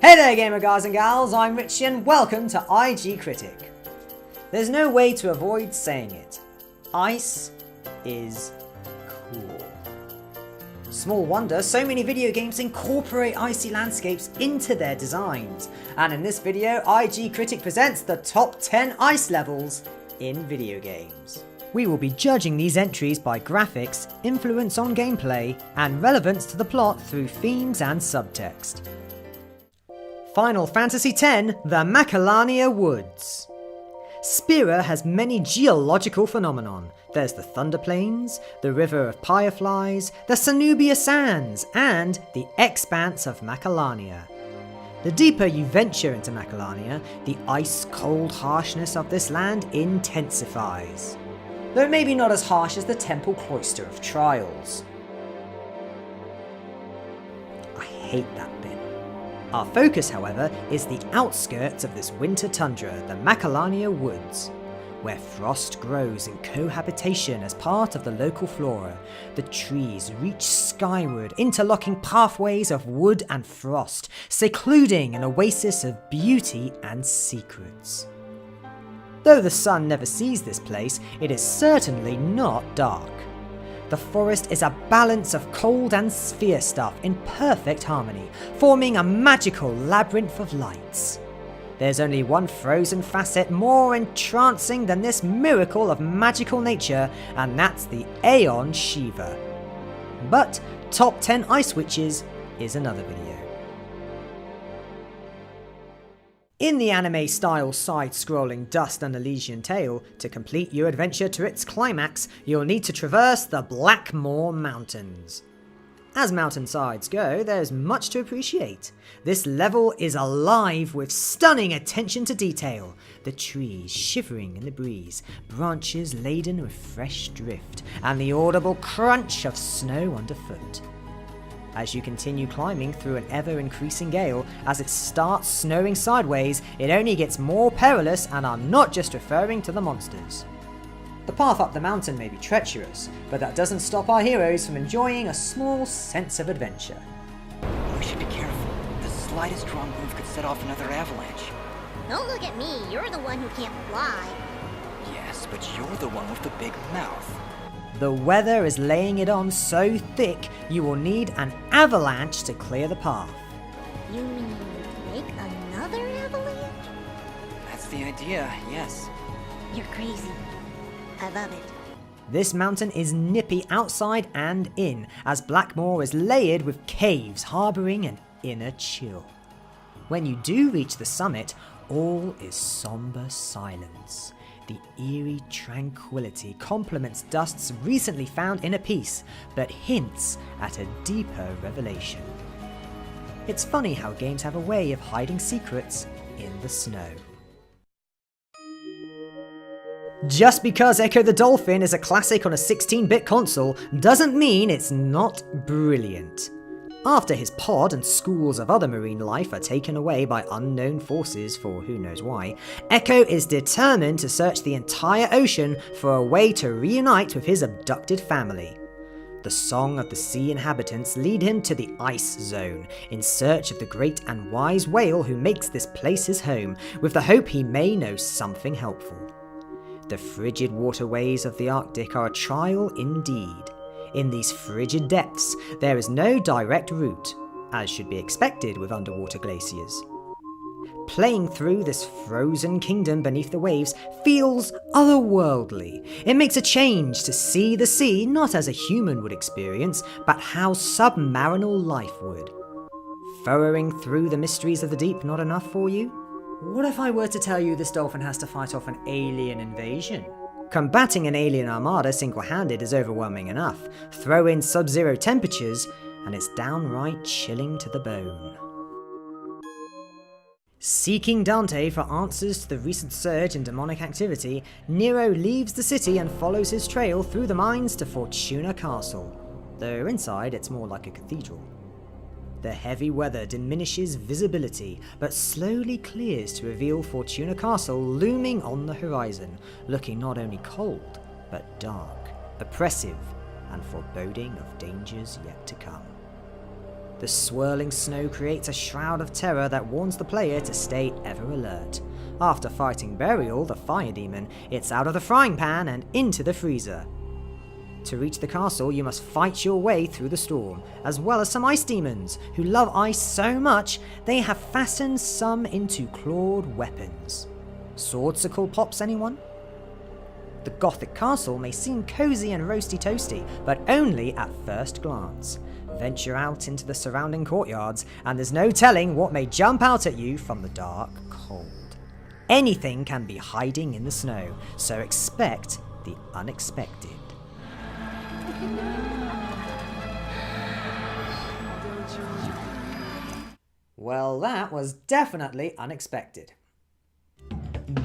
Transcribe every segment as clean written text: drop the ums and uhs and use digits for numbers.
Hey there gamer guys and gals, I'm Richie and welcome to IG Critic. There's no way to avoid saying it. Ice is cool. Small wonder so many video games incorporate icy landscapes into their designs. And in this video, IG Critic presents the top 10 ice levels in video games. We will be judging these entries by graphics, influence on gameplay, and relevance to the plot through themes and subtext. Final Fantasy X, the Macalania Woods. Spira has many geological phenomenon. There's the Thunder Plains, the River of Fireflies, the Sanubia Sands, and the Expanse of Macalania. The deeper you venture into Macalania, the ice-cold harshness of this land intensifies. Though maybe not as harsh as the Temple Cloister of Trials. I hate that bit. Our focus, however, is the outskirts of this winter tundra, the Macalania Woods, where frost grows in cohabitation as part of the local flora. The trees reach skyward, interlocking pathways of wood and frost, secluding an oasis of beauty and secrets. Though the sun never sees this place, it is certainly not dark. The forest is a balance of cold and sphere stuff in perfect harmony, forming a magical labyrinth of lights. There's only one frozen facet more entrancing than this miracle of magical nature, and that's the Aeon Shiva. But Top 10 Ice Witches is another video. In the anime-style side-scrolling Dust and Elysian tale, to complete your adventure to its climax, you'll need to traverse the Blackmoor Mountains. As mountainsides go, there's much to appreciate. This level is alive with stunning attention to detail. The trees shivering in the breeze, branches laden with fresh drift, and the audible crunch of snow underfoot. As you continue climbing through an ever-increasing gale, as it starts snowing sideways, it only gets more perilous, and I'm not just referring to the monsters. The path up the mountain may be treacherous, but that doesn't stop our heroes from enjoying a small sense of adventure. We should be careful. The slightest wrong move could set off another avalanche. Don't look at me, you're the one who can't fly. Yes, but you're the one with the big mouth. The weather is laying it on so thick, you will need an avalanche to clear the path. You mean make another avalanche? That's the idea, yes. You're crazy. I love it. This mountain is nippy outside and in, as Blackmoor is layered with caves harbouring an inner chill. When you do reach the summit, all is somber silence. The eerie tranquility complements Dust's recently found inner peace, but hints at a deeper revelation. It's funny how games have a way of hiding secrets in the snow. Just because Ecco the Dolphin is a classic on a 16-bit console doesn't mean it's not brilliant. After his pod and schools of other marine life are taken away by unknown forces for who knows why, Ecco is determined to search the entire ocean for a way to reunite with his abducted family. The song of the sea inhabitants lead him to the Ice Zone, in search of the great and wise whale who makes this place his home, with the hope he may know something helpful. The frigid waterways of the Arctic are a trial indeed. In these frigid depths, there is no direct route, as should be expected with underwater glaciers. Playing through this frozen kingdom beneath the waves feels otherworldly. It makes a change to see the sea not as a human would experience, but how submarinal life would. Furrowing through the mysteries of the deep not enough for you? What if I were to tell you this dolphin has to fight off an alien invasion? Combating an alien armada single-handed is overwhelming enough. Throw in sub-zero temperatures, and it's downright chilling to the bone. Seeking Dante for answers to the recent surge in demonic activity, Nero leaves the city and follows his trail through the mines to Fortuna Castle, though inside it's more like a cathedral. The heavy weather diminishes visibility, but slowly clears to reveal Fortuna Castle looming on the horizon, looking not only cold, but dark, oppressive, and foreboding of dangers yet to come. The swirling snow creates a shroud of terror that warns the player to stay ever alert. After fighting Burial, the fire demon, it's out of the frying pan and into the freezer. To reach the castle, you must fight your way through the storm, as well as some ice demons, who love ice so much they have fastened some into clawed weapons. Swordsicle pops, anyone? The Gothic castle may seem cozy and roasty-toasty, but only at first glance. Venture out into the surrounding courtyards, and there's no telling what may jump out at you from the dark cold. Anything can be hiding in the snow, so expect the unexpected. Well, that was definitely unexpected.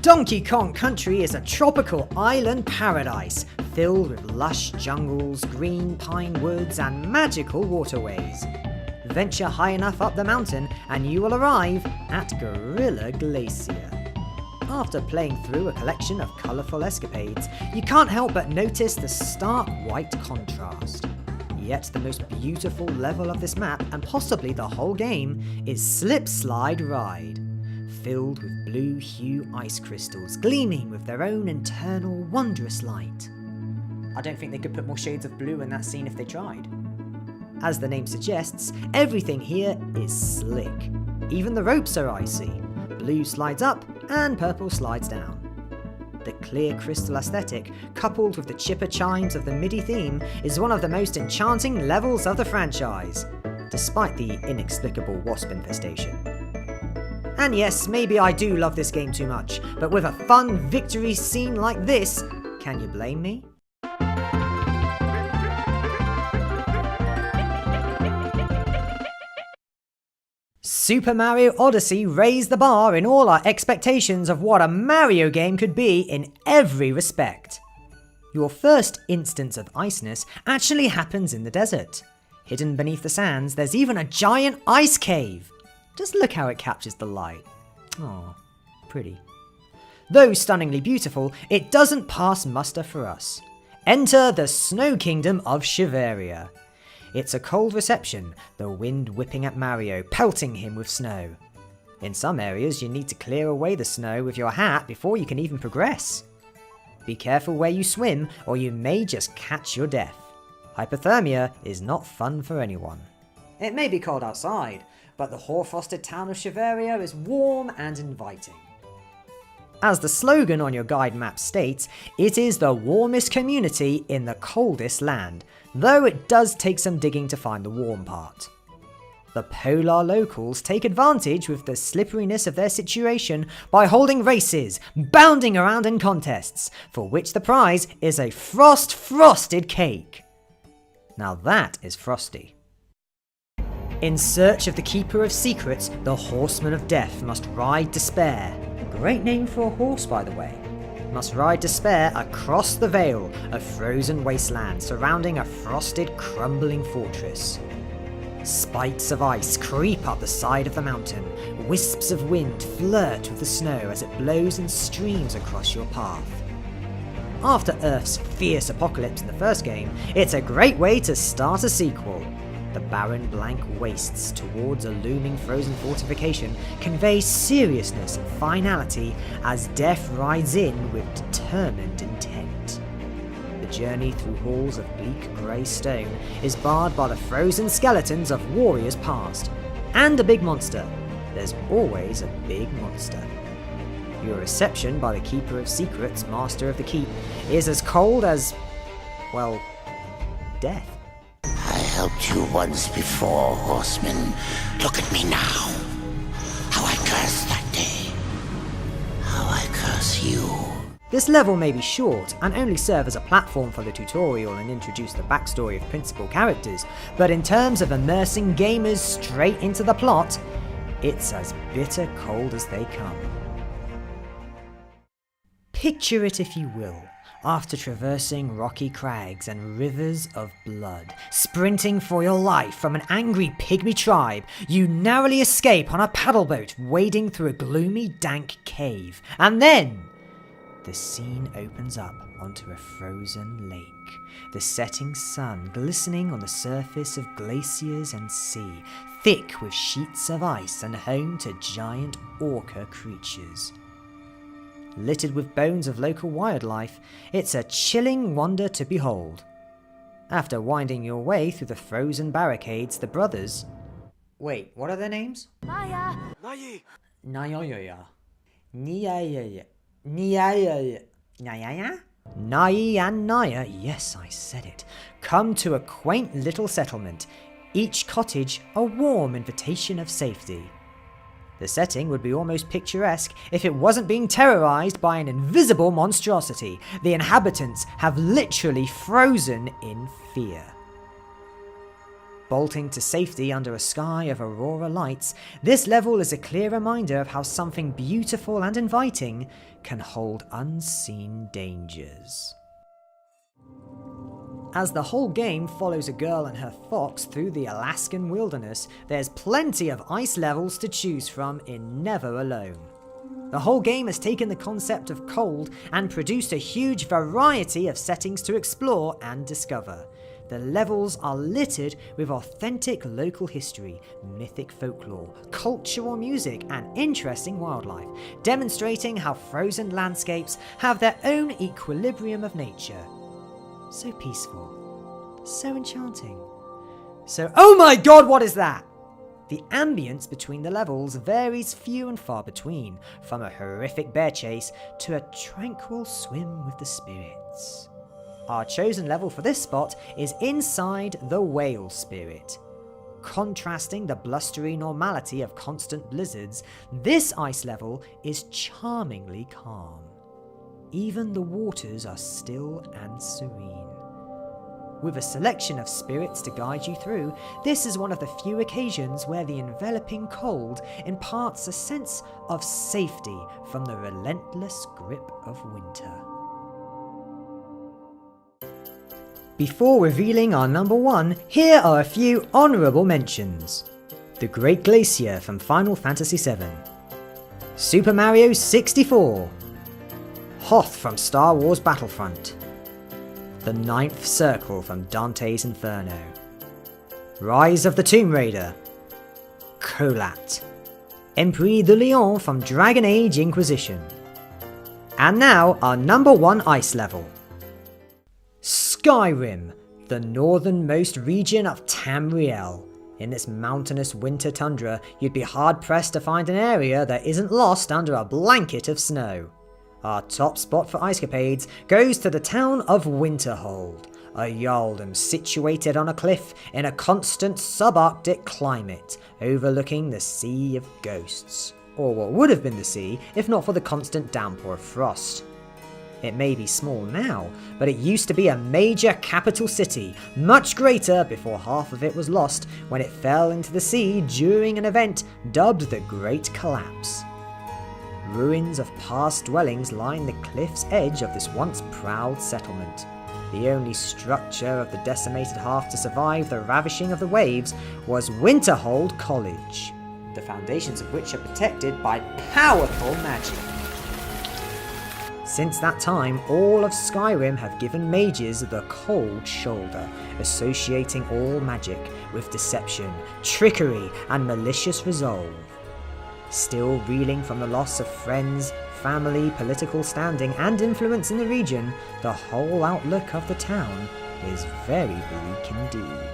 Donkey Kong Country is a tropical island paradise filled with lush jungles, green pine woods, and magical waterways. Venture high enough up the mountain and you will arrive at Gorilla Glacier. After playing through a collection of colourful escapades, you can't help but notice the stark white contrast. Yet the most beautiful level of this map, and possibly the whole game, is Slipslide Ride, filled with blue hue ice crystals gleaming with their own internal wondrous light. I don't think they could put more shades of blue in that scene if they tried. As the name suggests, everything here is slick. Even the ropes are icy. Blue slides up and purple slides down. The clear crystal aesthetic, coupled with the chipper chimes of the MIDI theme, is one of the most enchanting levels of the franchise, despite the inexplicable wasp infestation. And yes, maybe I do love this game too much, but with a fun victory scene like this, can you blame me? Super Mario Odyssey raised the bar in all our expectations of what a Mario game could be in every respect. Your first instance of iceness actually happens in the desert. Hidden beneath the sands, there's even a giant ice cave. Just look how it captures the light. Aw, pretty. Though stunningly beautiful, it doesn't pass muster for us. Enter the Snow Kingdom of Shiveria. It's a cold reception, the wind whipping at Mario, pelting him with snow. In some areas, you need to clear away the snow with your hat before you can even progress. Be careful where you swim, or you may just catch your death. Hypothermia is not fun for anyone. It may be cold outside, but the hoar-frosted town of Shiveria is warm and inviting. As the slogan on your guide map states, it is the warmest community in the coldest land, though it does take some digging to find the warm part. The polar locals take advantage with the slipperiness of their situation by holding races, bounding around in contests, for which the prize is a frosted cake. Now that is frosty. In search of the Keeper of Secrets, the Horseman of Death must ride Despair. Great name for a horse, by the way. Must ride Despair across the Vale, a frozen wasteland surrounding a frosted, crumbling fortress. Spikes of ice creep up the side of the mountain. Wisps of wind flirt with the snow as it blows in streams across your path. After Earth's fierce apocalypse in the first game, it's a great way to start a sequel. The barren blank wastes towards a looming frozen fortification convey seriousness and finality as death rides in with determined intent. The journey through halls of bleak grey stone is barred by the frozen skeletons of warriors past. And a big monster. There's always a big monster. Your reception by the Keeper of Secrets, Master of the Keep, is as cold as, well, death. I helped you once before, Horseman. Look at me now. How I curse that day. How I curse you. This level may be short and only serve as a platform for the tutorial and introduce the backstory of principal characters, but in terms of immersing gamers straight into the plot, it's as bitter cold as they come. Picture it if you will. After traversing rocky crags and rivers of blood, sprinting for your life from an angry pygmy tribe, you narrowly escape on a paddle boat wading through a gloomy, dank cave. And then The scene opens up onto a frozen lake, the setting sun glistening on the surface of glaciers and sea, thick with sheets of ice and home to giant orca creatures. Littered with bones of local wildlife, it's a chilling wonder to behold. After winding your way through the frozen barricades, the brothers... Wait, what are their names? Naya! Naya. Nai and Naya, yes, I said it, come to a quaint little settlement, each cottage a warm invitation of safety. The setting would be almost picturesque if it wasn't being terrorized by an invisible monstrosity. The inhabitants have literally frozen in fear. Bolting to safety under a sky of aurora lights, this level is a clear reminder of how something beautiful and inviting can hold unseen dangers. As the whole game follows a girl and her fox through the Alaskan wilderness, there's plenty of ice levels to choose from in Never Alone. The whole game has taken the concept of cold and produced a huge variety of settings to explore and discover. The levels are littered with authentic local history, mythic folklore, cultural music, and interesting wildlife, demonstrating how frozen landscapes have their own equilibrium of nature. So peaceful, so enchanting, so oh my god, what is that? The ambience between the levels varies few and far between, from a horrific bear chase to a tranquil swim with the spirits. Our chosen level for this spot is inside the Whale Spirit. Contrasting the blustery normality of constant blizzards, this ice level is charmingly calm. Even the waters are still and serene. With a selection of spirits to guide you through, this is one of the few occasions where the enveloping cold imparts a sense of safety from the relentless grip of winter. Before revealing our number one, here are a few honourable mentions. The Great Glacier from Final Fantasy VII, Super Mario 64, Hoth from Star Wars Battlefront, The Ninth Circle from Dantes Inferno, Rise of the Tomb Raider, Colat, Empire de Lion from Dragon Age Inquisition. And now our number one ice level. Skyrim, the northernmost region of Tamriel. In this mountainous winter tundra, you'd be hard-pressed to find an area that isn't lost under a blanket of snow. Our top spot for icecapades goes to the town of Winterhold, a jarldom situated on a cliff in a constant subarctic climate, overlooking the Sea of Ghosts, or what would have been the sea if not for the constant downpour of frost. It may be small now, but it used to be a major capital city, much greater before half of it was lost when it fell into the sea during an event dubbed the Great Collapse. Ruins of past dwellings line the cliff's edge of this once proud settlement. The only structure of the decimated half to survive the ravishing of the waves was Winterhold College, the foundations of which are protected by powerful magic. Since that time, all of Skyrim have given mages the cold shoulder, associating all magic with deception, trickery, and malicious resolve. Still reeling from the loss of friends, family, political standing, and influence in the region, the whole outlook of the town is very bleak indeed.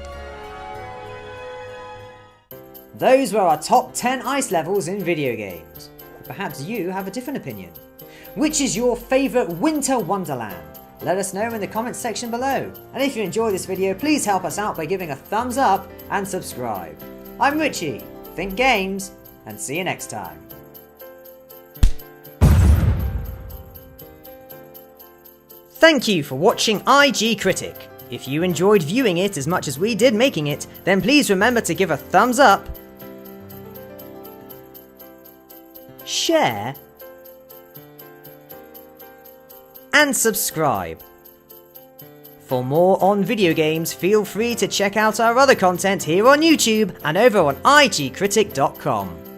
Those were our top 10 ice levels in video games. Perhaps you have a different opinion. Which is your favourite winter wonderland? Let us know in the comments section below. And if you enjoyed this video, please help us out by giving a thumbs up and subscribe. I'm Richie, think games, and see you next time. Thank you for watching IG Critic. If you enjoyed viewing it as much as we did making it, then please remember to give a thumbs up, share, and subscribe. For more on video games, feel free to check out our other content here on YouTube and over on igcritic.com.